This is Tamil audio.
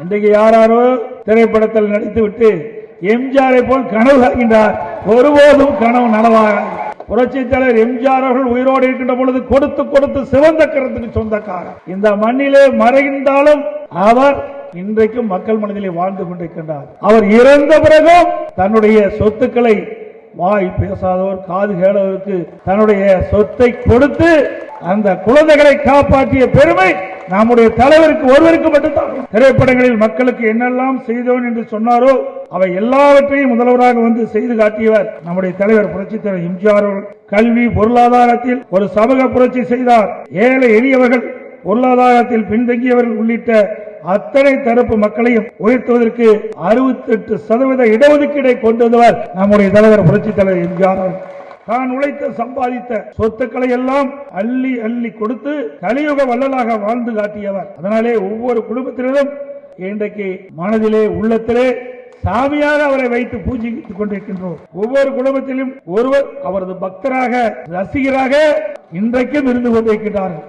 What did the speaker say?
இன்றைக்கு யாரோ திரைப்படத்தில் நடித்துவிட்டு எம்ஜிஆரை போல் கனவு காண்கின்றார். ஒருபோதும் கனவு நனவாக. புரட்சி தலைவர் எம்ஜிஆர் அவர்கள் உயிரோடு இருக்கின்ற பொழுது கொடுத்து கொடுத்து சிவந்த கரத்துக்கு சொந்தக்காரர். இந்த மண்ணிலே மறைந்தாலும் அவர் இன்றைக்கும் மக்கள் மனதிலே வாழ்ந்து கொண்டிருக்கின்றார். அவர் இறந்த பிறகும் தன்னுடைய சொத்துக்களை வாய் பேசாதவர் காது கேளவருக்கு தன்னுடைய சொத்தை கொடுத்து அந்த குழந்தைகளை காப்பாற்றிய பெருமை நம்முடைய தலைவருக்கு ஒருவருக்கு மட்டும்தான். திரைப்படங்களில் மக்களுக்கு என்னெல்லாம் செய்தோம் என்று சொன்னாரோ அவை எல்லாவற்றையும் முதல்வராக வந்து செய்து காட்டியவர் நம்முடைய தலைவர் புரட்சி தலைவர் எம்ஜிஆர் அவர்கள். கல்வி பொருளாதாரத்தில் ஒரு சமூக புரட்சி செய்தார். ஏழை எளியவர்கள் பொருளாதாரத்தில் பின்தங்கியவர்கள் உள்ளிட்ட அத்தனை தரப்பு மக்களையும் உயர்த்துவதற்கு 68% இடஒதுக்கீடை கொண்டு வந்தவர் நம்முடைய தலைவர் புரட்சி தலைவர் எம்ஜிஆர் அவர்கள். தான் உழைத்து சம்பாதித்த சொத்துக்களை எல்லாம் அள்ளி அள்ளி கொடுத்து கலியுக வள்ளலாக வாழ்ந்து காட்டியவர். அதனாலே ஒவ்வொரு குடும்பத்தினரும் இன்றைக்கு மனதிலே உள்ளத்திலே சாமியாக அவரை வைத்து பூஜித்துக் கொண்டிருக்கின்றோம். ஒவ்வொரு குடும்பத்திலும் ஒருவர் அவரது பக்தராக ரசிகராக இன்றைக்கும் இருந்து கொண்டிருக்கிறார்கள்.